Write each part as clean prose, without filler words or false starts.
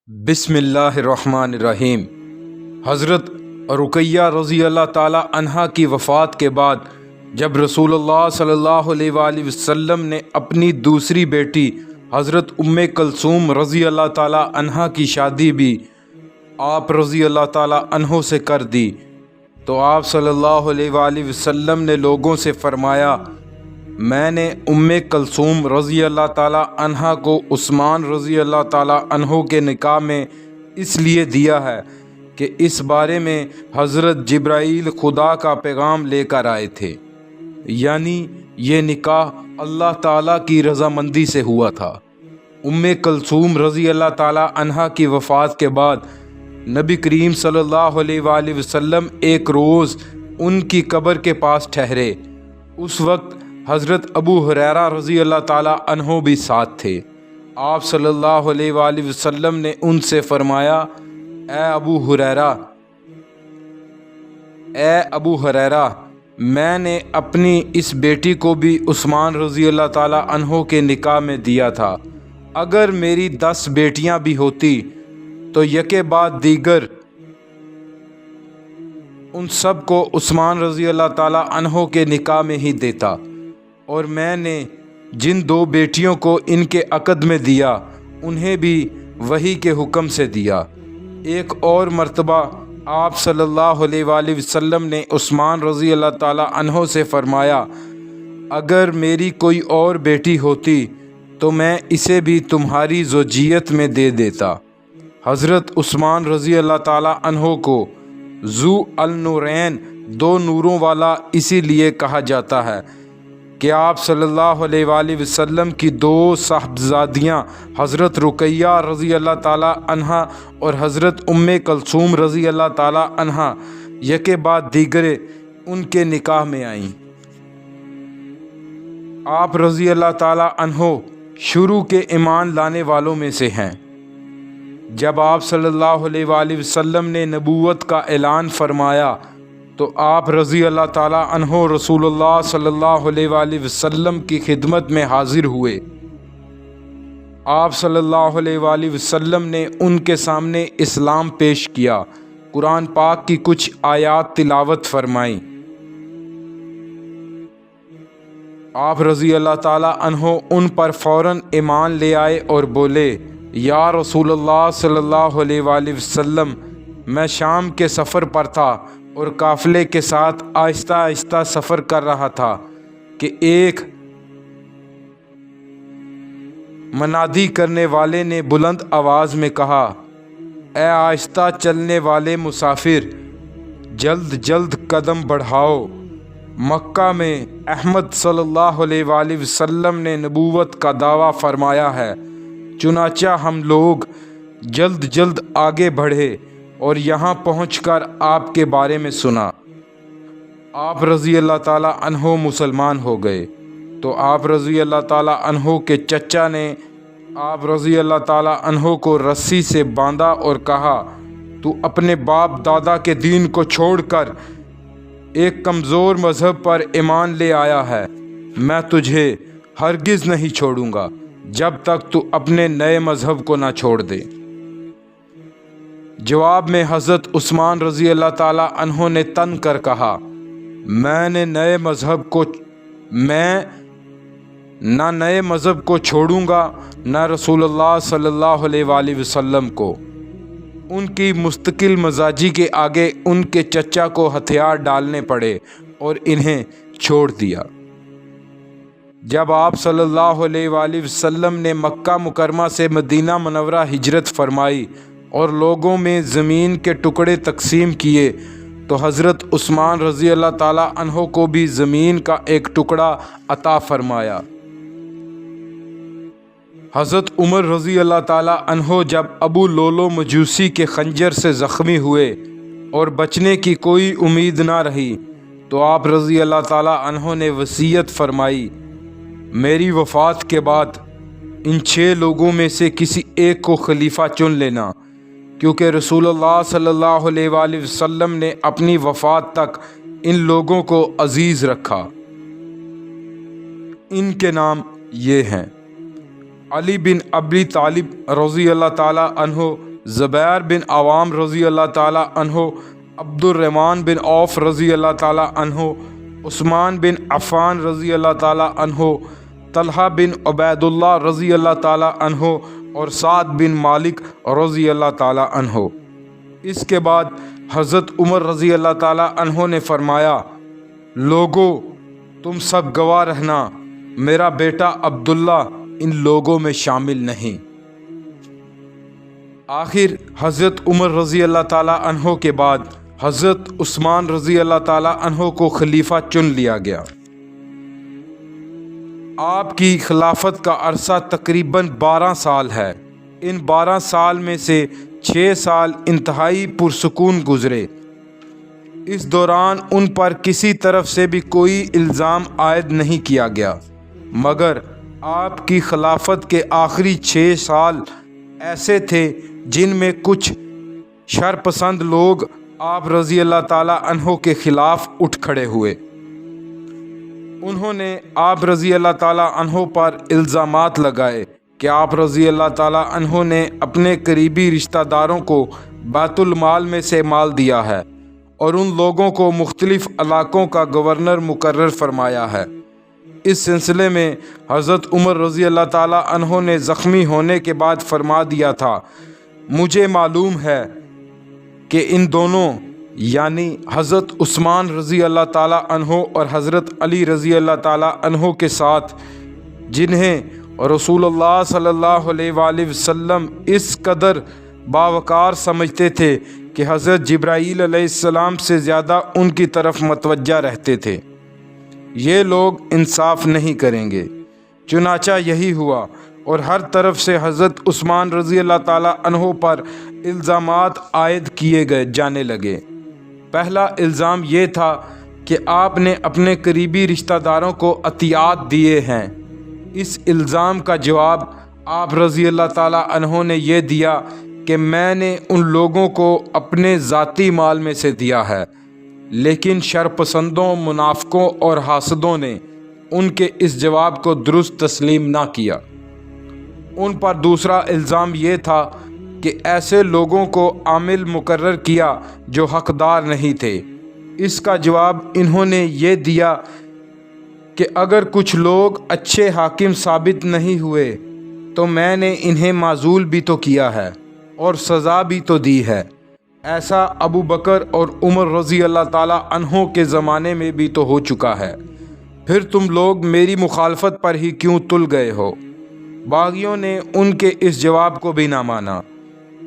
بسم اللہ الرحمن الرحیم۔ حضرت رقیہ رضی اللہ تعالی عنہا کی وفات کے بعد جب رسول اللہ صلی اللہ علیہ وآلہ وسلم نے اپنی دوسری بیٹی حضرت کلثوم رضی اللہ تعالی عنہا کی شادی بھی آپ رضی اللہ تعالی عنہ سے کر دی تو آپ صلی اللہ علیہ وآلہ وسلم نے لوگوں سے فرمایا، میں نے کلثوم رضی اللہ تعالی عنہا کو عثمان رضی اللہ تعالی عنہ کے نکاح میں اس لیے دیا ہے کہ اس بارے میں حضرت جبرائیل خدا کا پیغام لے کر آئے تھے، یعنی یہ نکاح اللہ تعالیٰ کی رضامندی سے ہوا تھا۔ کلثوم رضی اللہ تعالی عنہا کی وفات کے بعد نبی کریم صلی اللہ علیہ وآلہ وسلم ایک روز ان کی قبر کے پاس ٹھہرے۔ اس وقت حضرت ابو ہریرہ رضی اللہ تعالی عنہ بھی ساتھ تھے۔ آپ صلی اللہ علیہ وآلہ وسلم نے ان سے فرمایا، اے ابو ہریرہ، میں نے اپنی اس بیٹی کو بھی عثمان رضی اللہ تعالی عنہ کے نکاح میں دیا تھا۔ اگر میری 10 بیٹیاں بھی ہوتی تو یکے بعد دیگر ان سب کو عثمان رضی اللہ تعالی عنہ کے نکاح میں ہی دیتا، اور میں نے جن 2 بیٹیوں کو ان کے عقد میں دیا انہیں بھی وہی کے حکم سے دیا۔ ایک اور مرتبہ آپ صلی اللہ علیہ وآلہ وسلم نے عثمان رضی اللہ تعالی عنہ سے فرمایا، اگر میری کوئی اور بیٹی ہوتی تو میں اسے بھی تمہاری زوجیت میں دے دیتا۔ حضرت عثمان رضی اللہ تعالی عنہ کو ذو النورین، 2 نوروں والا اسی لیے کہا جاتا ہے کہ آپ صلی اللہ علیہ وآلہ وسلم کی 2 صاحبزادیاں حضرت رقیہ رضی اللہ تعالی عنہا اور حضرت کلثوم رضی اللہ تعالی عنہا یکے بعد دیگرے ان کے نکاح میں آئیں۔ آپ رضی اللہ تعالی عنہ شروع کے ایمان لانے والوں میں سے ہیں۔ جب آپ صلی اللہ علیہ وآلہ وسلم نے نبوت کا اعلان فرمایا تو آپ رضی اللہ تعالی عنہ رسول اللہ صلی اللہ علیہ وآلہ وسلم کی خدمت میں حاضر ہوئے۔ آپ صلی اللہ علیہ وآلہ وسلم نے ان کے سامنے اسلام پیش کیا، قرآن پاک کی کچھ آیات تلاوت فرمائیں۔ آپ رضی اللہ تعالی عنہ ان پر فوراً ایمان لے آئے اور بولے، یا رسول اللہ صلی اللہ علیہ وآلہ وسلم، میں شام کے سفر پر تھا اور قافلے کے ساتھ آہستہ آہستہ سفر کر رہا تھا کہ ایک منادی کرنے والے نے بلند آواز میں کہا، اے آہستہ چلنے والے مسافر، جلد جلد قدم بڑھاؤ۔ مکہ میں احمد صلی اللہ علیہ وآلہ وسلم نے نبوت کا دعویٰ فرمایا ہے، چنانچہ ہم لوگ جلد جلد آگے بڑھے اور یہاں پہنچ کر آپ کے بارے میں سنا۔ آپ رضی اللہ تعالی عنہ مسلمان ہو گئے تو آپ رضی اللہ تعالی عنہ کے چچا نے آپ رضی اللہ تعالی عنہ کو رسی سے باندھا اور کہا، تو اپنے باپ دادا کے دین کو چھوڑ کر ایک کمزور مذہب پر ایمان لے آیا ہے، میں تجھے ہرگز نہیں چھوڑوں گا جب تک تو اپنے نئے مذہب کو نہ چھوڑ دے۔ جواب میں حضرت عثمان رضی اللہ تعالی عنہ نے تن کر کہا، میں نہ نئے مذہب کو چھوڑوں گا نہ رسول اللہ صلی اللہ علیہ وآلہ وسلم کو۔ ان کی مستقل مزاجی کے آگے ان کے چچا کو ہتھیار ڈالنے پڑے اور انہیں چھوڑ دیا۔ جب آپ صلی اللہ علیہ وآلہ وسلم نے مکہ مکرمہ سے مدینہ منورہ ہجرت فرمائی اور لوگوں میں زمین کے ٹکڑے تقسیم کیے تو حضرت عثمان رضی اللہ تعالی عنہ کو بھی زمین کا ایک ٹکڑا عطا فرمایا۔ حضرت عمر رضی اللہ تعالی عنہ جب ابو لولو مجوسی کے خنجر سے زخمی ہوئے اور بچنے کی کوئی امید نہ رہی تو آپ رضی اللہ تعالی عنہ نے وصیت فرمائی، میری وفات کے بعد ان 6 لوگوں میں سے کسی ایک کو خلیفہ چن لینا، کیونکہ رسول اللہ صلی اللہ علیہ وآلہ وسلم نے اپنی وفات تک ان لوگوں کو عزیز رکھا۔ ان کے نام یہ ہیں: علی بن ابی طالب رضی اللہ تعالی عنہ زبیر بن عوام رضی اللہ تعالی عنہ، عبد الرحمن بن عوف رضی اللہ تعالی عنہ، عثمان بن عفان رضی اللہ تعالی عنہ، طلحہ بن عبید اللہ رضی اللہ تعالی عنہ اور سعد بن مالک رضی اللہ تعالی عنہ۔ اس کے بعد حضرت عمر رضی اللہ تعالی عنہ نے فرمایا، لوگو تم سب گواہ رہنا، میرا بیٹا عبداللہ ان لوگوں میں شامل نہیں۔ آخر حضرت عمر رضی اللہ تعالی عنہ کے بعد حضرت عثمان رضی اللہ تعالی عنہ کو خلیفہ چن لیا گیا۔ آپ کی خلافت کا عرصہ تقریباً 12 سال ہے۔ ان 12 سال میں سے 6 سال انتہائی پرسکون گزرے۔ اس دوران ان پر کسی طرف سے بھی کوئی الزام عائد نہیں کیا گیا، مگر آپ کی خلافت کے آخری 6 سال ایسے تھے جن میں کچھ شرپسند لوگ آپ رضی اللہ تعالیٰ عنہ کے خلاف اٹھ کھڑے ہوئے۔ انہوں نے آپ رضی اللہ تعالیٰ عنہ پر الزامات لگائے کہ آپ رضی اللہ تعالیٰ عنہ نے اپنے قریبی رشتہ داروں کو بیت المال میں سے مال دیا ہے اور ان لوگوں کو مختلف علاقوں کا گورنر مقرر فرمایا ہے۔ اس سلسلے میں حضرت عمر رضی اللہ تعالیٰ عنہ نے زخمی ہونے کے بعد فرما دیا تھا، مجھے معلوم ہے کہ ان دونوں یعنی حضرت عثمان رضی اللہ تعالیٰ عنہ اور حضرت علی رضی اللہ تعالیٰ عنہ کے ساتھ، جنہیں رسول اللہ صلی اللہ علیہ وآلہ وسلم اس قدر باوقار سمجھتے تھے کہ حضرت جبرائیل علیہ السلام سے زیادہ ان کی طرف متوجہ رہتے تھے، یہ لوگ انصاف نہیں کریں گے۔ چنانچہ یہی ہوا اور ہر طرف سے حضرت عثمان رضی اللہ تعالیٰ عنہ پر الزامات عائد کیے گئے جانے لگے۔ پہلا الزام یہ تھا کہ آپ نے اپنے قریبی رشتہ داروں کو عطیات دیے ہیں۔ اس الزام کا جواب آپ رضی اللہ تعالیٰ عنہ نے یہ دیا کہ میں نے ان لوگوں کو اپنے ذاتی مال میں سے دیا ہے، لیکن شرپسندوں، منافقوں اور حاسدوں نے ان کے اس جواب کو درست تسلیم نہ کیا۔ ان پر دوسرا الزام یہ تھا کہ ایسے لوگوں کو عامل مقرر کیا جو حقدار نہیں تھے۔ اس کا جواب انہوں نے یہ دیا کہ اگر کچھ لوگ اچھے حاکم ثابت نہیں ہوئے تو میں نے انہیں معزول بھی تو کیا ہے اور سزا بھی تو دی ہے۔ ایسا ابو بکر اور عمر رضی اللہ تعالیٰ عنہ کے زمانے میں بھی تو ہو چکا ہے، پھر تم لوگ میری مخالفت پر ہی کیوں تل گئے ہو؟ باغیوں نے ان کے اس جواب کو بھی نہ مانا۔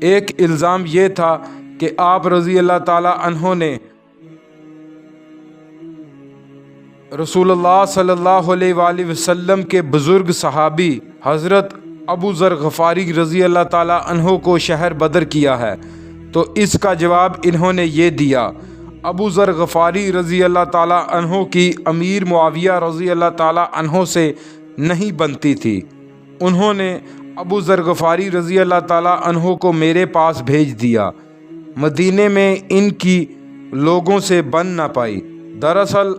ایک الزام یہ تھا کہ آپ رضی اللہ تعالیٰ عنہ نے رسول اللہ صلی اللہ علیہ وآلہ وسلم کے بزرگ صحابی حضرت ابو ذر غفاری رضی اللہ تعالیٰ عنہ کو شہر بدر کیا ہے، تو اس کا جواب انہوں نے یہ دیا، ابو ذر غفاری رضی اللہ تعالیٰ عنہ کی امیر معاویہ رضی اللہ تعالیٰ عنہ سے نہیں بنتی تھی۔ انہوں نے ابو ذر غفاری رضی اللہ تعالیٰ عنہ کو میرے پاس بھیج دیا، مدینے میں ان کی لوگوں سے بن نہ پائی۔ دراصل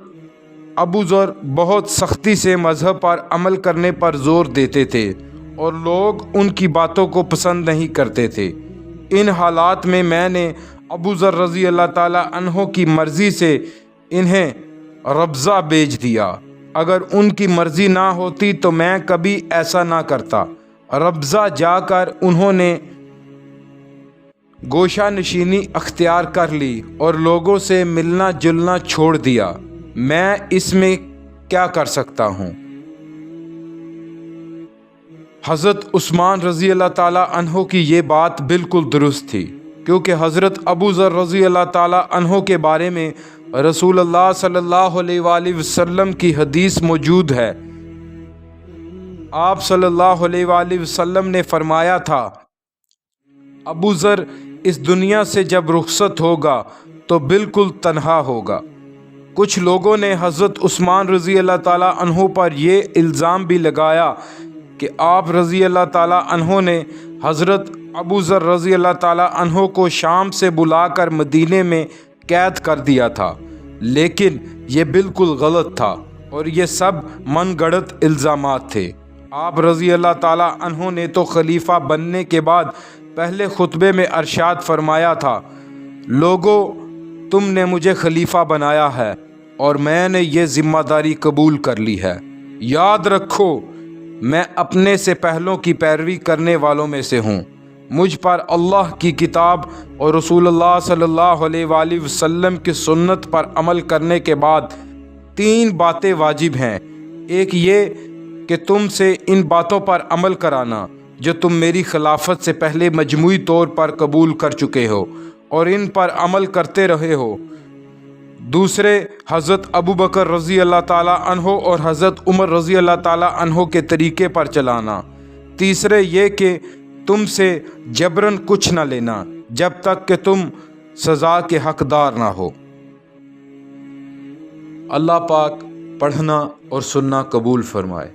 ابو ذر بہت سختی سے مذہب پر عمل کرنے پر زور دیتے تھے اور لوگ ان کی باتوں کو پسند نہیں کرتے تھے۔ ان حالات میں میں نے ابو ذر رضی اللہ تعالیٰ عنہ کی مرضی سے انہیں ربضہ بھیج دیا۔ اگر ان کی مرضی نہ ہوتی تو میں کبھی ایسا نہ کرتا۔ ربضہ جا کر انہوں نے گوشہ نشینی اختیار کر لی اور لوگوں سے ملنا جلنا چھوڑ دیا۔ میں اس میں کیا کر سکتا ہوں؟ حضرت عثمان رضی اللہ تعالیٰ عنہ کی یہ بات بالکل درست تھی، کیونکہ حضرت ابو ذر رضی اللہ تعالیٰ عنہ کے بارے میں رسول اللہ صلی اللہ علیہ وآلہ وسلم کی حدیث موجود ہے۔ آپ صلی اللہ علیہ وآلہ وسلم نے فرمایا تھا، ابو ذر اس دنیا سے جب رخصت ہوگا تو بالکل تنہا ہوگا۔ کچھ لوگوں نے حضرت عثمان رضی اللہ تعالیٰ عنہ پر یہ الزام بھی لگایا کہ آپ رضی اللہ تعالیٰ عنہ نے حضرت ابو ذر رضی اللہ تعالیٰ عنہ کو شام سے بلا کر مدینے میں قید کر دیا تھا، لیکن یہ بالکل غلط تھا اور یہ سب من گھڑت الزامات تھے۔ آپ رضی اللہ تعالیٰ عنہ نے تو خلیفہ بننے کے بعد پہلے خطبے میں ارشاد فرمایا تھا، لوگو تم نے مجھے خلیفہ بنایا ہے اور میں نے یہ ذمہ داری قبول کر لی ہے۔ یاد رکھو میں اپنے سے پہلوں کی پیروی کرنے والوں میں سے ہوں۔ مجھ پر اللہ کی کتاب اور رسول اللہ صلی اللہ علیہ وآلہ وسلم کی سنت پر عمل کرنے کے بعد 3 باتیں واجب ہیں۔ ایک یہ کہ تم سے ان باتوں پر عمل کرانا جو تم میری خلافت سے پہلے مجموعی طور پر قبول کر چکے ہو اور ان پر عمل کرتے رہے ہو۔ دوسرے، حضرت ابو بکر رضی اللہ تعالیٰ عنہ اور حضرت عمر رضی اللہ تعالیٰ عنہ کے طریقے پر چلانا۔ تیسرے یہ کہ تم سے جبراً کچھ نہ لینا جب تک کہ تم سزا کے حقدار نہ ہو۔ اللہ پاک پڑھنا اور سننا قبول فرمائے۔